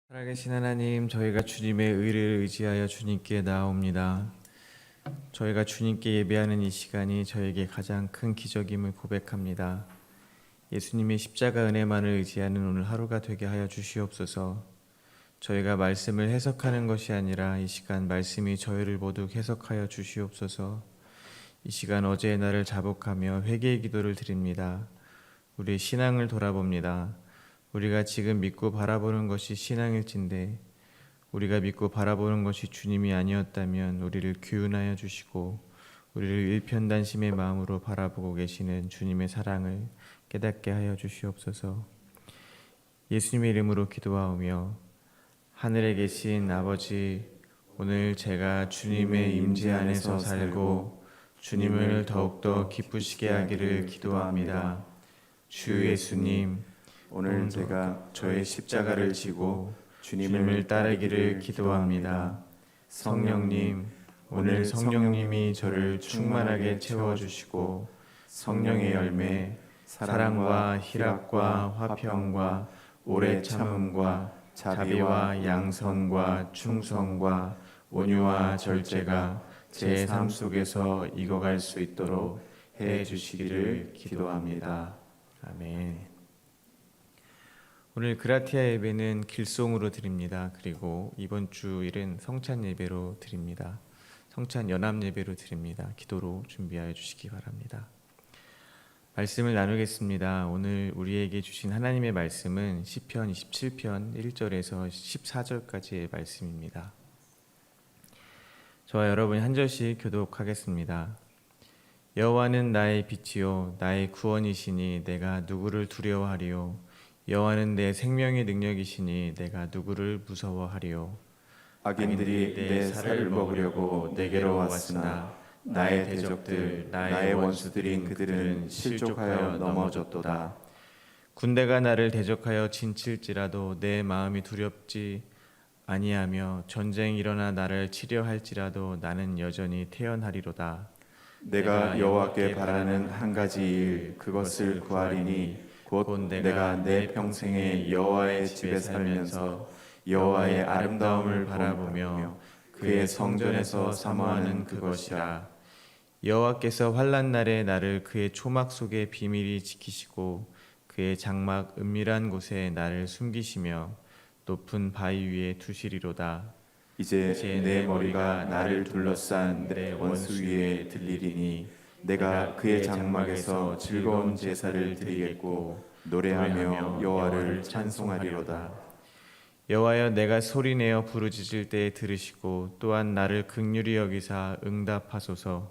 살아계신 하나님, 저희가 주님의 의를 의지하여 주님께 나아옵니다. 저희가 주님께 예배하는 이 시간이 저에게 가장 큰 기적임을 고백합니다. 예수님의 십자가 은혜만을 의지하는 오늘 하루가 되게 하여 주시옵소서. 저희가 말씀을 해석하는 것이 아니라 이 시간 말씀이 저희를 모두 해석하여 주시옵소서. 이 시간 어제의 날을 자복하며 회개의 기도를 드립니다. 우리의 신앙을 돌아봅니다. 우리가 지금 믿고 바라보는 것이 신앙일진데 우리가 믿고 바라보는 것이 주님이 아니었다면 우리를 규훈하여 주시고 우리를 일편단심의 마음으로 바라보고 계시는 주님의 사랑을 깨닫게 하여 주시옵소서. 예수님의 이름으로 기도하오며 하늘에 계신 아버지, 오늘 제가 주님의 임재 안에서 살고 주님을 더욱더 기쁘시게 하기를 기도합니다. 주 예수님, 오늘 제가 저의 십자가를 지고 주님을 따르기를 기도합니다. 성령님, 오늘 성령님이 저를 충만하게 채워주시고 성령의 열매, 사랑과 희락과 화평과 오래 참음과 자비와 양선과 충성과 온유와 절제가 제 삶 속에서 익어갈 수 있도록 해 주시기를 기도합니다. 아멘. 오늘 그라티아 예배는 길송으로 드립니다. 그리고 이번 주일은 성찬 예배로 드립니다. 성찬 연합 예배로 드립니다. 기도로 준비하여 주시기 바랍니다. 말씀을 나누겠습니다. 오늘 우리에게 주신 하나님의 말씀은 시편 27편 1절에서 14절까지의 말씀입니다. 저와 여러분이 한 절씩 교독하겠습니다. 여호와는 나의 빛이요 나의 구원이시니 내가 누구를 두려워하리요. 여호와는 내 생명의 능력이시니 내가 누구를 무서워하리요. 악인들이 내 살을 먹으려고 내게로 왔으나 나의 대적들 나의 원수들인 그들은 실족하여 넘어졌도다. 군대가 나를 대적하여 진칠지라도 내 마음이 두렵지 아니하며 전쟁이 일어나 나를 치려 할지라도 나는 여전히 태연하리로다. 내가 여호와께 바라는 한 가지 일 그것을 구하리니 곧 내가 내 평생에 여호와의 집에 살면서 여호와의 아름다움을 바라보며 그의 성전에서 사모하는 그것이라. 여호와께서 환난 날에 나를 그의 초막 속에 비밀히 지키시고 그의 장막 은밀한 곳에 나를 숨기시며 높은 바위 위에 두시리로다. 이제 내 머리가 나를 둘러싼 내 원수 위에 들리리니 내가 그의 장막에서 즐거운 제사를 드리겠고 노래하며 여호와를 찬송하리로다. 여호와여, 내가 소리내어 부르짖을 때에 들으시고 또한 나를 긍휼히 여기사 응답하소서.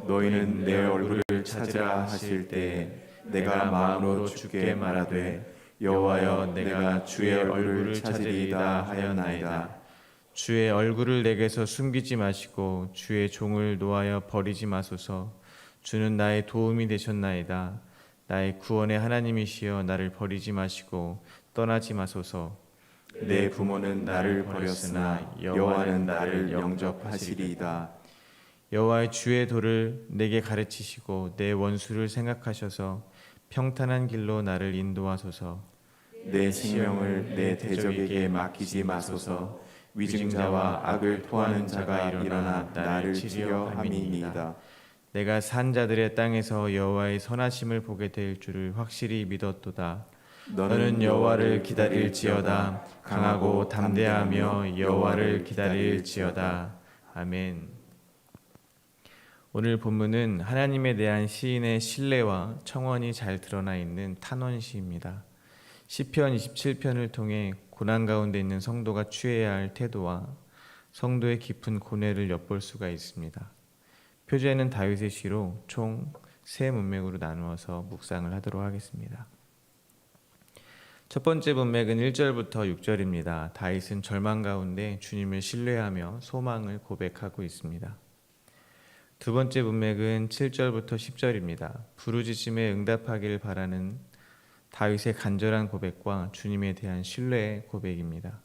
너희는 내 얼굴을 찾으라 하실 때에 내가 마음으로 주께 말하되 여호와여 내가 주의 얼굴을 찾으리이다 하였나이다. 주의 얼굴을 내게서 숨기지 마시고 주의 종을 노하여 버리지 마소서. 주는 나의 도움이 되셨나이다. 나의 구원의 하나님이시여 나를 버리지 마시고 떠나지 마소서. 내 부모는 나를 버렸으나 여호와는 나를 영접하시리이다. 여호와의 주의 도를 내게 가르치시고 내 원수를 생각하셔서 평탄한 길로 나를 인도하소서. 내 생명을 내 대적에게 맡기지 마소서. 위증자와 악을 토하는 자가 일어나 나를 치려 함이니이다. 내가 산 자들의 땅에서 여호와의 선하심을 보게 될 줄을 확실히 믿었도다. 너는 여호와를 기다릴지어다. 강하고 담대하며 여호와를 기다릴지어다. 아멘. 오늘 본문은 하나님에 대한 시인의 신뢰와 청원이 잘 드러나 있는 탄원시입니다. 시편 27편을 통해 고난 가운데 있는 성도가 취해야 할 태도와 성도의 깊은 고뇌를 엿볼 수가 있습니다. 표제는 다윗의 시로 총 세 문맥으로 나누어서 묵상을 하도록 하겠습니다. 첫 번째 문맥은 1절부터 6절입니다. 다윗은 절망 가운데 주님을 신뢰하며 소망을 고백하고 있습니다. 두 번째 문맥은 7절부터 10절입니다. 부르짖음에 응답하기를 바라는 다윗의 간절한 고백과 주님에 대한 신뢰의 고백입니다.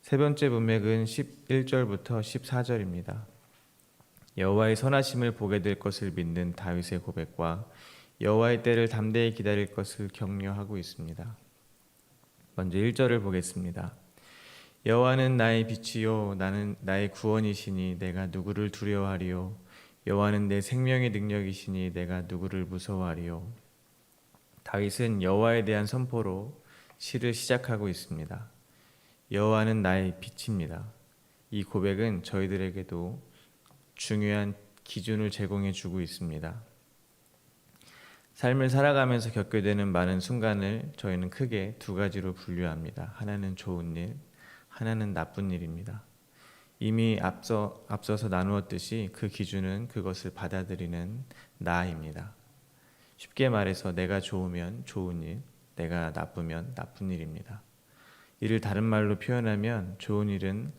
세 번째 문맥은 11절부터 14절입니다. 여호와의 선하심을 보게 될 것을 믿는 다윗의 고백과 여호와의 때를 담대히 기다릴 것을 격려하고 있습니다. 먼저 1절을 보겠습니다. 여호와는 나의 빛이요 나는 나의 구원이시니 내가 누구를 두려워하리요. 여호와는 내 생명의 능력이시니 내가 누구를 무서워하리요. 다윗은 여호와에 대한 선포로 시를 시작하고 있습니다. 여호와는 나의 빛입니다. 이 고백은 저희들에게도 중요한 기준을 제공해 주고 있습니다. 삶을 살아가면서 겪게 되는 많은 순간을 저희는 크게 두 가지로 분류합니다. 하나는 좋은 일, 하나는 나쁜 일입니다. 이미 앞서서 나누었듯이 그 기준은 그것을 받아들이는 나입니다. 쉽게 말해서 내가 좋으면 좋은 일, 내가 나쁘면 나쁜 일입니다. 이를 다른 말로 표현하면 좋은 일은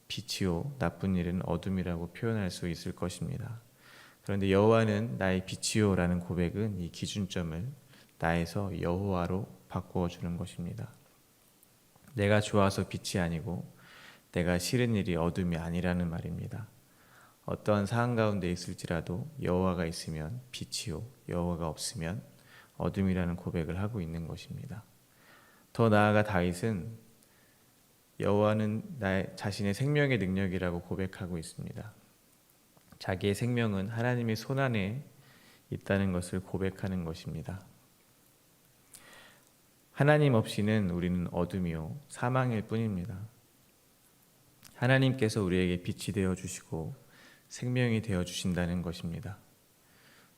빛이요, 나쁜 일은 어둠이라고 표현할 수 있을 것입니다. 그런데 여호와는 나의 빛이요라는 고백은 이 기준점을 나에서 여호와로 바꾸어 주는 것입니다. 내가 좋아서 빛이 아니고 내가 싫은 일이 어둠이 아니라는 말입니다. 어떠한 상황 가운데 있을지라도 여호와가 있으면 빛이요, 여호와가 없으면 어둠이라는 고백을 하고 있는 것입니다. 더 나아가 다윗은 여호와는 나의 자신의 생명의 능력이라고 고백하고 있습니다. 자기의 생명은 하나님의 손안에 있다는 것을 고백하는 것입니다. 하나님 없이는 우리는 어둠이요 사망일 뿐입니다. 하나님께서 우리에게 빛이 되어 주시고 생명이 되어 주신다는 것입니다.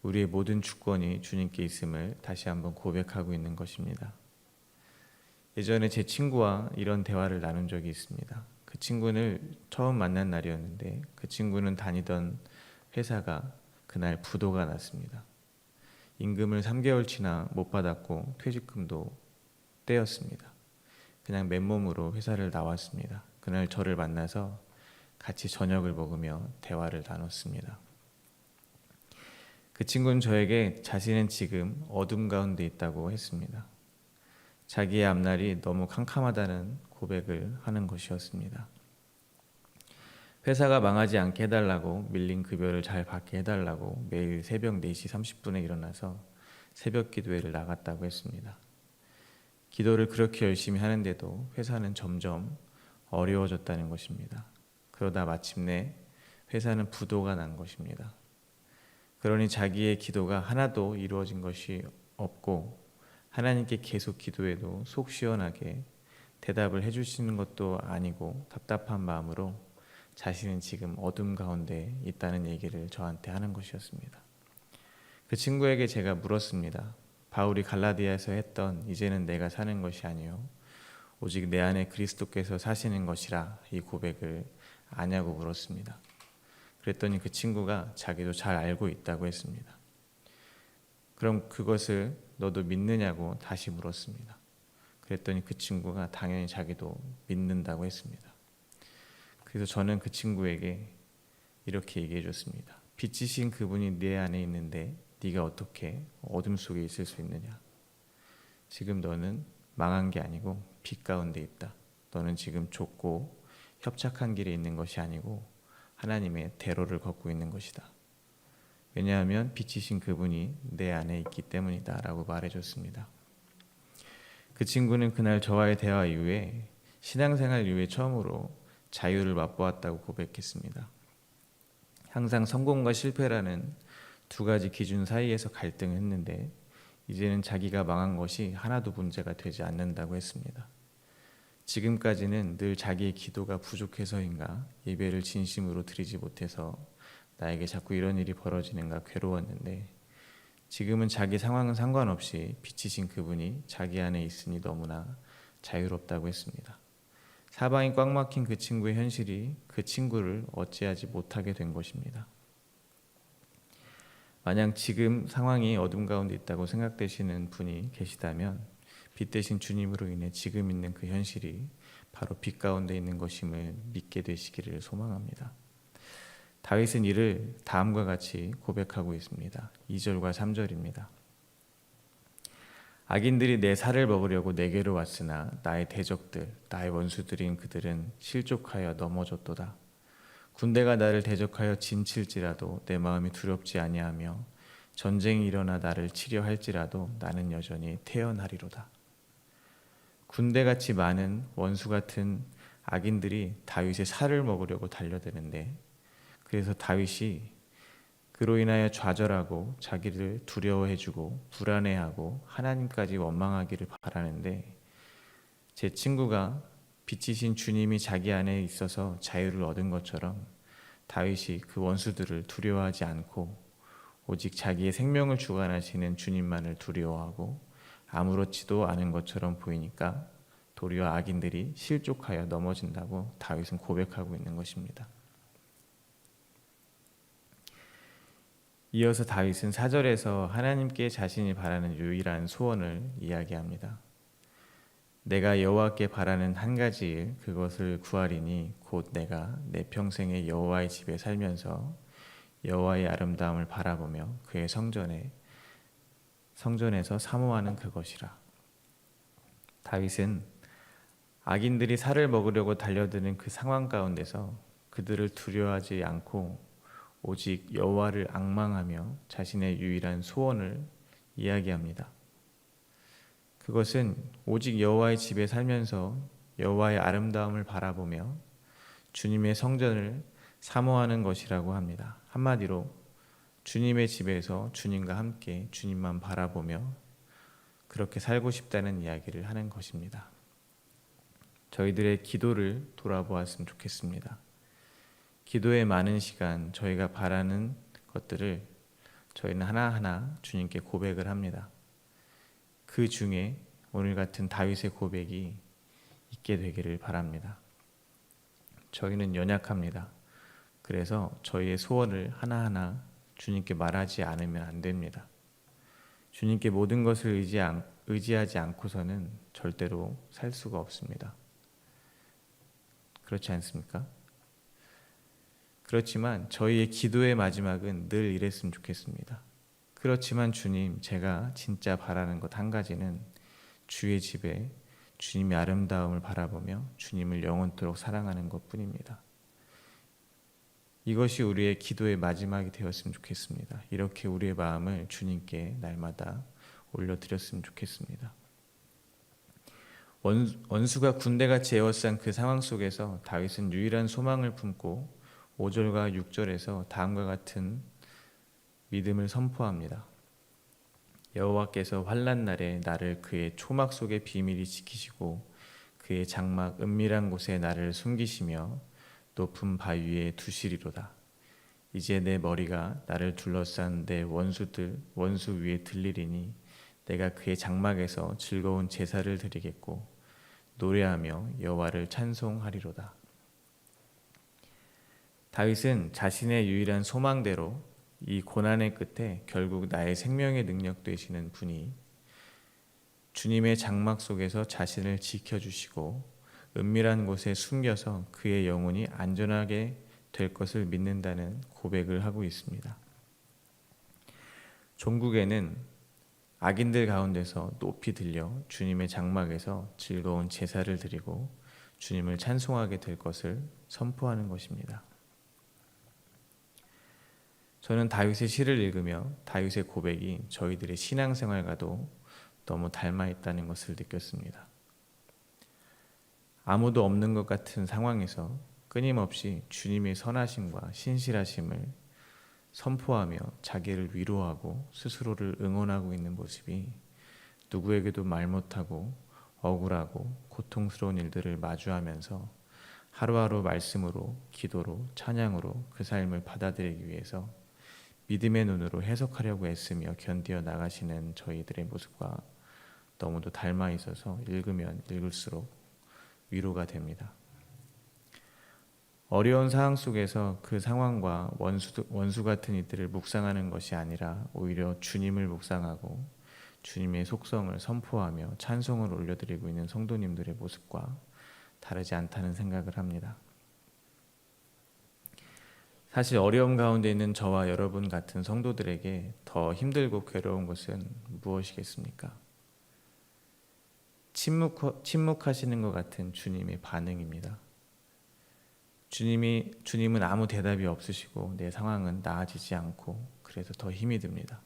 우리의 모든 주권이 주님께 있음을 다시 한번 고백하고 있는 것입니다. 예전에 제 친구와 이런 대화를 나눈 적이 있습니다. 그 친구를 처음 만난 날이었는데 그 친구는 다니던 회사가 그날 부도가 났습니다. 임금을 3개월치나 못 받았고 퇴직금도 떼었습니다. 그냥 맨몸으로 회사를 나왔습니다. 그날 저를 만나서 같이 저녁을 먹으며 대화를 나눴습니다. 그 친구는 저에게 자신은 지금 어둠 가운데 있다고 했습니다. 자기의 앞날이 너무 캄캄하다는 고백을 하는 것이었습니다. 회사가 망하지 않게 해달라고 밀린 급여를 잘 받게 해달라고 매일 새벽 4시 30분에 일어나서 새벽 기도회를 나갔다고 했습니다. 기도를 그렇게 열심히 하는데도 회사는 점점 어려워졌다는 것입니다. 그러다 마침내 회사는 부도가 난 것입니다. 그러니 자기의 기도가 하나도 이루어진 것이 없고 하나님께 계속 기도해도 속 시원하게 대답을 해주시는 것도 아니고 답답한 마음으로 자신은 지금 어둠 가운데 있다는 얘기를 저한테 하는 것이었습니다. 그 친구에게 제가 물었습니다. 바울이 갈라디아에서 했던 이제는 내가 사는 것이 아니요 오직 내 안에 그리스도께서 사시는 것이라 이 고백을 아냐고 물었습니다. 그랬더니 그 친구가 자기도 잘 알고 있다고 했습니다. 그럼 그것을 너도 믿느냐고 다시 물었습니다. 그랬더니 그 친구가 당연히 자기도 믿는다고 했습니다. 그래서 저는 그 친구에게 이렇게 얘기해 줬습니다. 빛이신 그분이 내 안에 있는데 네가 어떻게 어둠 속에 있을 수 있느냐. 지금 너는 망한 게 아니고 빛 가운데 있다. 너는 지금 좁고 협착한 길에 있는 것이 아니고 하나님의 대로를 걷고 있는 것이다. 왜냐하면 빛이신 그분이 내 안에 있기 때문이다 라고 말해줬습니다. 그 친구는 그날 저와의 대화 이후에 신앙생활 이후에 처음으로 자유를 맛보았다고 고백했습니다. 항상 성공과 실패라는 두 가지 기준 사이에서 갈등했는데 이제는 자기가 망한 것이 하나도 문제가 되지 않는다고 했습니다. 지금까지는 늘 자기의 기도가 부족해서인가 예배를 진심으로 드리지 못해서 나에게 자꾸 이런 일이 벌어지는가 괴로웠는데 지금은 자기 상황은 상관없이 빛이신 그분이 자기 안에 있으니 너무나 자유롭다고 했습니다. 사방이 꽉 막힌 그 친구의 현실이 그 친구를 어찌하지 못하게 된 것입니다. 만약 지금 상황이 어둠 가운데 있다고 생각되시는 분이 계시다면 빛 대신 주님으로 인해 지금 있는 그 현실이 바로 빛 가운데 있는 것임을 믿게 되시기를 소망합니다. 다윗은 이를 다음과 같이 고백하고 있습니다. 2절과 3절입니다. 악인들이 내 살을 먹으려고 내게로 왔으나 나의 대적들, 나의 원수들인 그들은 실족하여 넘어졌도다. 군대가 나를 대적하여 진칠지라도 내 마음이 두렵지 아니하며 전쟁이 일어나 나를 치려 할지라도 나는 여전히 태어나리로다. 군대같이 많은 원수 같은 악인들이 다윗의 살을 먹으려고 달려드는데, 그래서 다윗이 그로 인하여 좌절하고 자기를 두려워해주고 불안해하고 하나님까지 원망하기를 바라는데, 제 친구가 빛이신 주님이 자기 안에 있어서 자유를 얻은 것처럼 다윗이 그 원수들을 두려워하지 않고 오직 자기의 생명을 주관하시는 주님만을 두려워하고 아무렇지도 않은 것처럼 보이니까 도리어 악인들이 실족하여 넘어진다고 다윗은 고백하고 있는 것입니다. 이어서 다윗은 4절에서 하나님께 자신이 바라는 유일한 소원을 이야기합니다. 내가 여호와께 바라는 한 가지 일, 그것을 구하리니 곧 내가 내 평생에 여호와의 집에 살면서 여호와의 아름다움을 바라보며 그의 성전에서 사모하는 그것이라. 다윗은 악인들이 살을 먹으려고 달려드는 그 상황 가운데서 그들을 두려워하지 않고 오직 여호와를 앙망하며 자신의 유일한 소원을 이야기합니다. 그것은 오직 여호와의 집에 살면서 여호와의 아름다움을 바라보며 주님의 성전을 사모하는 것이라고 합니다. 한마디로 주님의 집에서 주님과 함께 주님만 바라보며 그렇게 살고 싶다는 이야기를 하는 것입니다. 저희들의 기도를 돌아보았으면 좋겠습니다. 기도의 많은 시간 저희가 바라는 것들을 저희는 하나하나 주님께 고백을 합니다. 그 중에 오늘 같은 다윗의 고백이 있게 되기를 바랍니다. 저희는 연약합니다. 그래서 저희의 소원을 하나하나 주님께 말하지 않으면 안 됩니다. 주님께 모든 것을 의지하지 않고서는 절대로 살 수가 없습니다. 그렇지 않습니까? 그렇지만 저희의 기도의 마지막은 늘 이랬으면 좋겠습니다. 그렇지만 주님, 제가 진짜 바라는 것 한 가지는 주의 집에 주님의 아름다움을 바라보며 주님을 영원토록 사랑하는 것뿐입니다. 이것이 우리의 기도의 마지막이 되었으면 좋겠습니다. 이렇게 우리의 마음을 주님께 날마다 올려드렸으면 좋겠습니다. 원수가 군대같이 에워싼 그 상황 속에서 다윗은 유일한 소망을 품고 5절과 6절에서 다음과 같은 믿음을 선포합니다. 여호와께서 환난 날에 나를 그의 초막 속에 비밀히 지키시고 그의 장막 은밀한 곳에 나를 숨기시며 높은 바위에 두시리로다. 이제 내 머리가 나를 둘러싼 내 원수 위에 들리리니 내가 그의 장막에서 즐거운 제사를 드리겠고 노래하며 여호와를 찬송하리로다. 다윗은 자신의 유일한 소망대로 이 고난의 끝에 결국 나의 생명의 능력 되시는 분이 주님의 장막 속에서 자신을 지켜주시고 은밀한 곳에 숨겨서 그의 영혼이 안전하게 될 것을 믿는다는 고백을 하고 있습니다. 종국에는 악인들 가운데서 높이 들려 주님의 장막에서 즐거운 제사를 드리고 주님을 찬송하게 될 것을 선포하는 것입니다. 저는 다윗의 시를 읽으며 다윗의 고백이 저희들의 신앙생활과도 너무 닮아 있다는 것을 느꼈습니다. 아무도 없는 것 같은 상황에서 끊임없이 주님의 선하심과 신실하심을 선포하며 자기를 위로하고 스스로를 응원하고 있는 모습이 누구에게도 말 못하고 억울하고 고통스러운 일들을 마주하면서 하루하루 말씀으로, 기도로, 찬양으로 그 삶을 받아들이기 위해서 믿음의 눈으로 해석하려고 애쓰며 견디어 나가시는 저희들의 모습과 너무도 닮아 있어서 읽으면 읽을수록 위로가 됩니다. 어려운 상황 속에서 그 상황과 원수 같은 이들을 묵상하는 것이 아니라 오히려 주님을 묵상하고 주님의 속성을 선포하며 찬송을 올려드리고 있는 성도님들의 모습과 다르지 않다는 생각을 합니다. 사실 어려움 가운데 있는 저와 여러분 같은 성도들에게 더 힘들고 괴로운 것은 무엇이겠습니까? 침묵하시는 것 같은 주님의 반응입니다. 주님은 아무 대답이 없으시고 내 상황은 나아지지 않고 그래서 더 힘이 듭니다.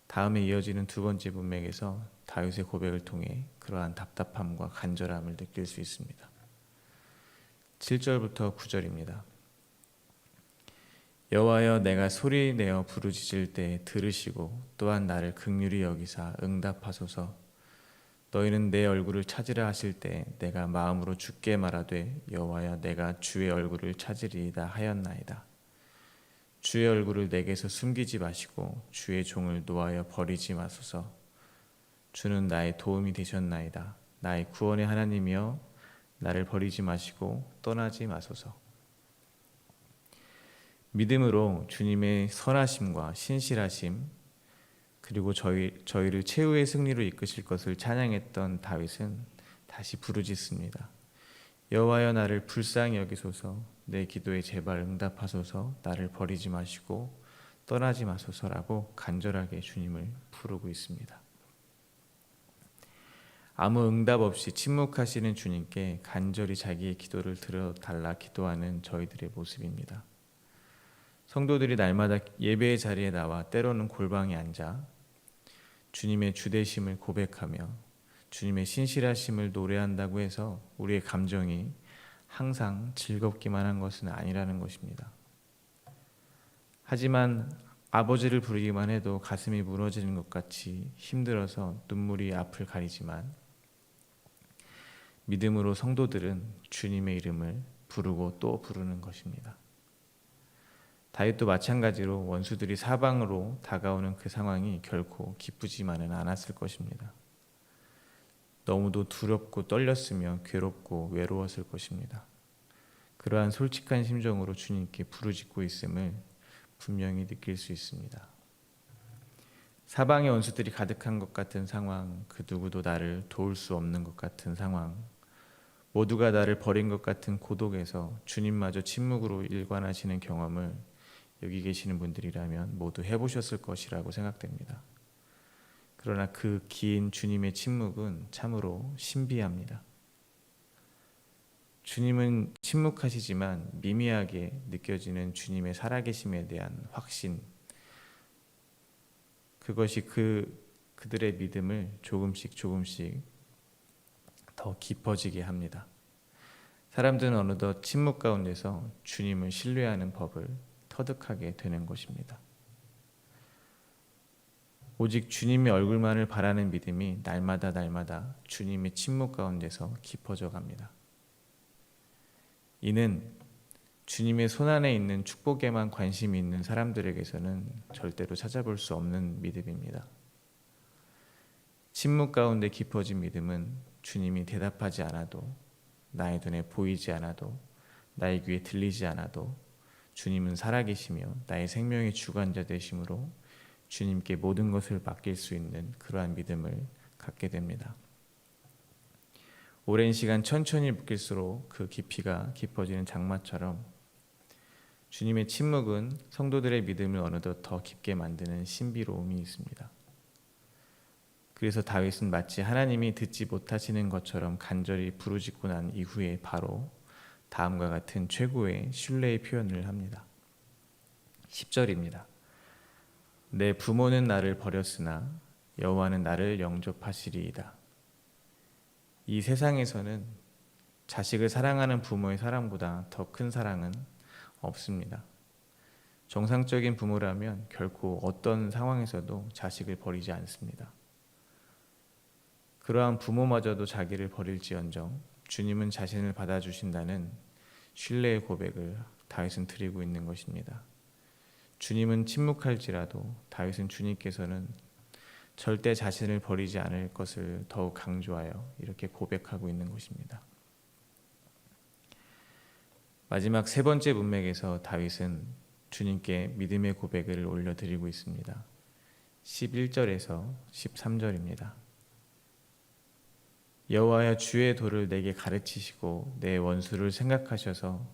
다음에 이어지는 두 번째 문맥에서 다윗의 고백을 통해 그러한 답답함과 간절함을 느낄 수 있습니다. 7절부터 9절입니다. 여호와여, 내가 소리내어 부르짖을 때 들으시고 또한 나를 긍휼히 여기사 응답하소서. 너희는 내 얼굴을 찾으라 하실 때 내가 마음으로 주께 말하되 여호와여, 내가 주의 얼굴을 찾으리이다 하였나이다. 주의 얼굴을 내게서 숨기지 마시고 주의 종을 노하여 버리지 마소서. 주는 나의 도움이 되셨나이다. 나의 구원의 하나님이여, 나를 버리지 마시고 떠나지 마소서. 믿음으로 주님의 선하심과 신실하심, 그리고 저희를 최후의 승리로 이끄실 것을 찬양했던 다윗은 다시 부르짖습니다. 여호와여, 나를 불쌍히 여기소서. 내 기도에 제발 응답하소서. 나를 버리지 마시고 떠나지 마소서라고 간절하게 주님을 부르고 있습니다. 아무 응답 없이 침묵하시는 주님께 간절히 자기의 기도를 들어달라 기도하는 저희들의 모습입니다. 성도들이 날마다 예배의 자리에 나와 때로는 골방에 앉아 주님의 주되심을 고백하며 주님의 신실하심을 노래한다고 해서 우리의 감정이 항상 즐겁기만 한 것은 아니라는 것입니다. 하지만 아버지를 부르기만 해도 가슴이 무너지는 것 같이 힘들어서 눈물이 앞을 가리지만 믿음으로 성도들은 주님의 이름을 부르고 또 부르는 것입니다. 다윗도 마찬가지로 원수들이 사방으로 다가오는 그 상황이 결코 기쁘지만은 않았을 것입니다. 너무도 두렵고 떨렸으며 괴롭고 외로웠을 것입니다. 그러한 솔직한 심정으로 주님께 부르짖고 있음을 분명히 느낄 수 있습니다. 사방에 원수들이 가득한 것 같은 상황, 그 누구도 나를 도울 수 없는 것 같은 상황, 모두가 나를 버린 것 같은 고독에서 주님마저 침묵으로 일관하시는 경험을 여기 계시는 분들이라면 모두 해보셨을 것이라고 생각됩니다. 그러나 그 긴 주님의 침묵은 참으로 신비합니다. 주님은 침묵하시지만 미미하게 느껴지는 주님의 살아계심에 대한 확신, 그것이 그들의 믿음을 조금씩 더 깊어지게 합니다. 사람들은 어느덧 침묵 가운데서 주님을 신뢰하는 법을 터득하게 되는 것입니다. 오직 주님의 얼굴만을 바라는 믿음이 날마다 주님의 침묵 가운데서 깊어져 갑니다. 이는 주님의 손안에 있는 축복에만 관심이 있는 사람들에게서는 절대로 찾아볼 수 없는 믿음입니다. 침묵 가운데 깊어진 믿음은 주님이 대답하지 않아도, 나의 눈에 보이지 않아도, 나의 귀에 들리지 않아도 주님은 살아계시며 나의 생명의 주관자 되심으로 주님께 모든 것을 맡길 수 있는 그러한 믿음을 갖게 됩니다. 오랜 시간 천천히 묵길수록 그 깊이가 깊어지는 장마처럼 주님의 침묵은 성도들의 믿음을 어느덧 더 깊게 만드는 신비로움이 있습니다. 그래서 다윗은 마치 하나님이 듣지 못하시는 것처럼 간절히 부르짖고 난 이후에 바로 다음과 같은 최고의 신뢰의 표현을 합니다. 10절입니다. 내 부모는 나를 버렸으나 여호와는 나를 영접하시리이다. 이 세상에서는 자식을 사랑하는 부모의 사랑보다 더 큰 사랑은 없습니다. 정상적인 부모라면 결코 어떤 상황에서도 자식을 버리지 않습니다. 그러한 부모마저도 자기를 버릴지언정 주님은 자신을 받아주신다는 신뢰의 고백을 다윗은 드리고 있는 것입니다. 주님은 침묵할지라도 다윗은 주님께서는 절대 자신을 버리지 않을 것을 더욱 강조하여 이렇게 고백하고 있는 것입니다. 마지막 세 번째 문맥에서 다윗은 주님께 믿음의 고백을 올려드리고 있습니다. 11절에서 13절입니다. 여호와여, 주의 도를 내게 가르치시고 내 원수를 생각하셔서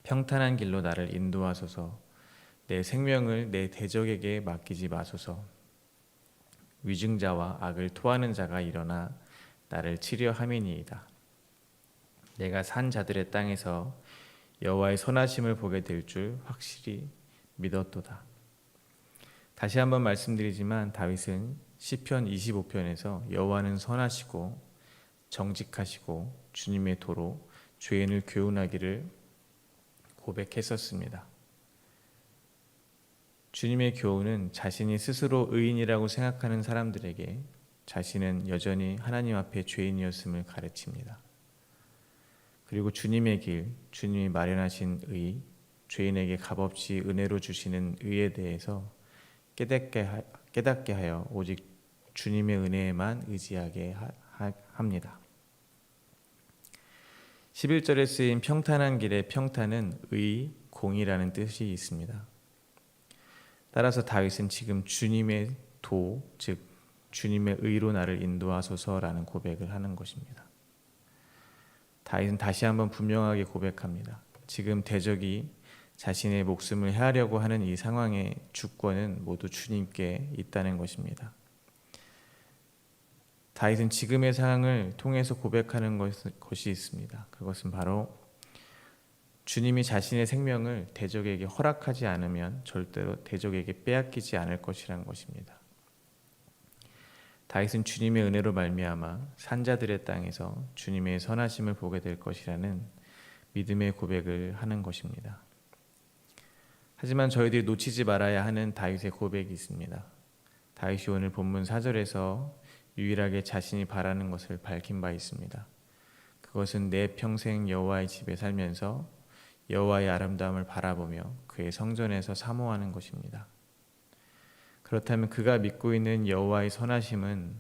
평탄한 길로 나를 인도하소서. 내 생명을 내 대적에게 맡기지 마소서. 위증자와 악을 토하는 자가 일어나 나를 치려 함이니이다. 내가 산 자들의 땅에서 여호와의 선하심을 보게 될 줄 확실히 믿었도다. 다시 한번 말씀드리지만 다윗은 시편 25편에서 여호와는 선하시고 정직하시고 주님의 도로 죄인을 교훈하기를 고백했었습니다. 주님의 교훈은 자신이 스스로 의인이라고 생각하는 사람들에게 자신은 여전히 하나님 앞에 죄인이었음을 가르칩니다. 그리고 주님의 길, 주님이 마련하신 의, 죄인에게 값없이 은혜로 주시는 의에 대해서 깨닫게 하여 오직 주님의 은혜에만 의지하게 합니다. 11절에 쓰인 평탄한 길의 평탄은 의, 공이라는 뜻이 있습니다. 따라서 다윗은 지금 주님의 도, 즉 주님의 의로 나를 인도하소서라는 고백을 하는 것입니다. 다윗은 다시 한번 분명하게 고백합니다. 지금 대적이 자신의 목숨을 해하려고 하는 이 상황의 주권은 모두 주님께 있다는 것입니다. 다윗은 지금의 상황을 통해서 고백하는 것이 있습니다. 그것은 바로 주님이 자신의 생명을 대적에게 허락하지 않으면 절대로 대적에게 빼앗기지 않을 것이라는 것입니다. 다윗은 주님의 은혜로 말미암아 산자들의 땅에서 주님의 선하심을 보게 될 것이라는 믿음의 고백을 하는 것입니다. 하지만 저희들이 놓치지 말아야 하는 다윗의 고백이 있습니다. 다윗이 오늘 본문 4절에서 유일하게 자신이 바라는 것을 밝힌 바 있습니다. 그것은 내 평생 여호와의 집에 살면서 여호와의 아름다움을 바라보며 그의 성전에서 사모하는 것입니다. 그렇다면 그가 믿고 있는 여호와의 선하심은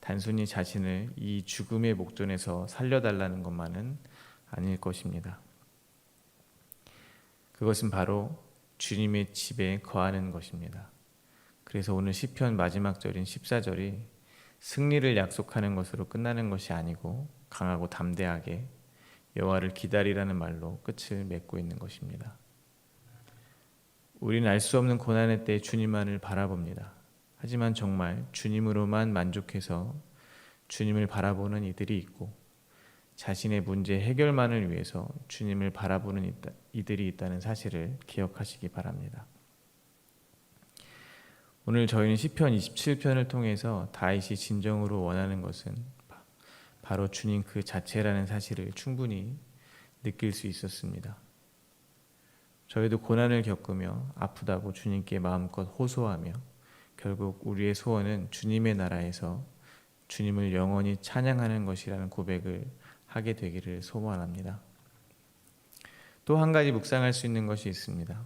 단순히 자신을 이 죽음의 목전에서 살려달라는 것만은 아닐 것입니다. 그것은 바로 주님의 집에 거하는 것입니다. 그래서 오늘 시편 마지막 절인 14절이 승리를 약속하는 것으로 끝나는 것이 아니고 강하고 담대하게 여호와를 기다리라는 말로 끝을 맺고 있는 것입니다. 우리는 알 수 없는 고난의 때 주님만을 바라봅니다. 하지만 정말 주님으로만 만족해서 주님을 바라보는 이들이 있고 자신의 문제 해결만을 위해서 주님을 바라보는 이들이 있다는 사실을 기억하시기 바랍니다. 오늘 저희는 시편 27편을 통해서 다윗이 진정으로 원하는 것은 바로 주님 그 자체라는 사실을 충분히 느낄 수 있었습니다. 저희도 고난을 겪으며 아프다고 주님께 마음껏 호소하며 결국 우리의 소원은 주님의 나라에서 주님을 영원히 찬양하는 것이라는 고백을 하게 되기를 소원합니다. 또 한 가지 묵상할 수 있는 것이 있습니다.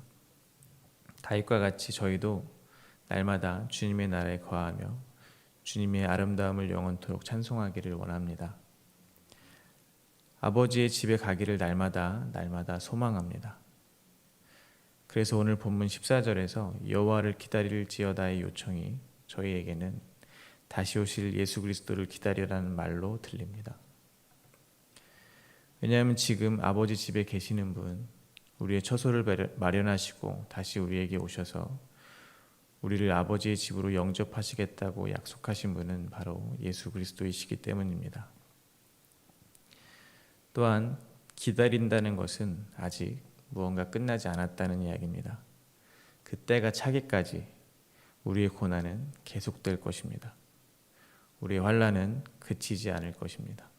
다윗과 같이 저희도 날마다 주님의 나라에 거하며 주님의 아름다움을 영원토록 찬송하기를 원합니다. 아버지의 집에 가기를 날마다 소망합니다. 그래서 오늘 본문 14절에서 여호와를 기다릴지어다의 요청이 저희에게는 다시 오실 예수 그리스도를 기다리라는 말로 들립니다. 왜냐하면 지금 아버지 집에 계시는 분, 우리의 처소를 마련하시고 다시 우리에게 오셔서 우리를 아버지의 집으로 영접하시겠다고 약속하신 분은 바로 예수 그리스도이시기 때문입니다. 또한 기다린다는 것은 아직 무언가 끝나지 않았다는 이야기입니다. 그때가 차기까지 우리의 고난은 계속될 것입니다. 우리의 환난은 그치지 않을 것입니다.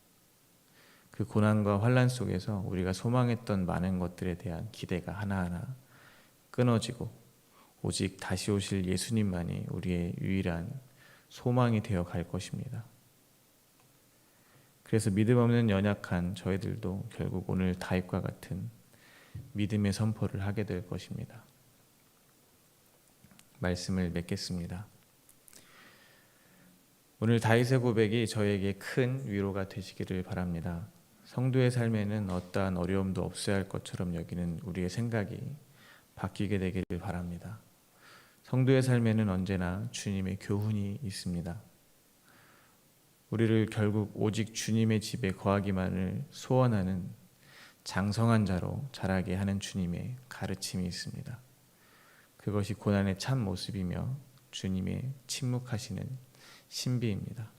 그 고난과 환난 속에서 우리가 소망했던 많은 것들에 대한 기대가 하나하나 끊어지고 오직 다시 오실 예수님만이 우리의 유일한 소망이 되어 갈 것입니다. 그래서 믿음 없는 연약한 저희들도 결국 오늘 다윗과 같은 믿음의 선포를 하게 될 것입니다. 말씀을 맺겠습니다. 오늘 다윗의 고백이 저에게 큰 위로가 되시기를 바랍니다. 성도의 삶에는 어떠한 어려움도 없어야 할 것처럼 여기는 우리의 생각이 바뀌게 되기를 바랍니다. 성도의 삶에는 언제나 주님의 교훈이 있습니다. 우리를 결국 오직 주님의 집에 거하기만을 소원하는 장성한 자로 자라게 하는 주님의 가르침이 있습니다. 그것이 고난의 참 모습이며 주님의 침묵하시는 신비입니다.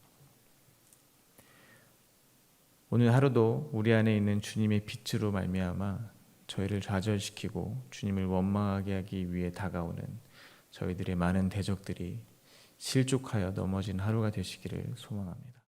오늘 하루도 우리 안에 있는 주님의 빛으로 말미암아 저희를 좌절시키고 주님을 원망하게 하기 위해 다가오는 저희들의 많은 대적들이 실족하여 넘어진 하루가 되시기를 소망합니다.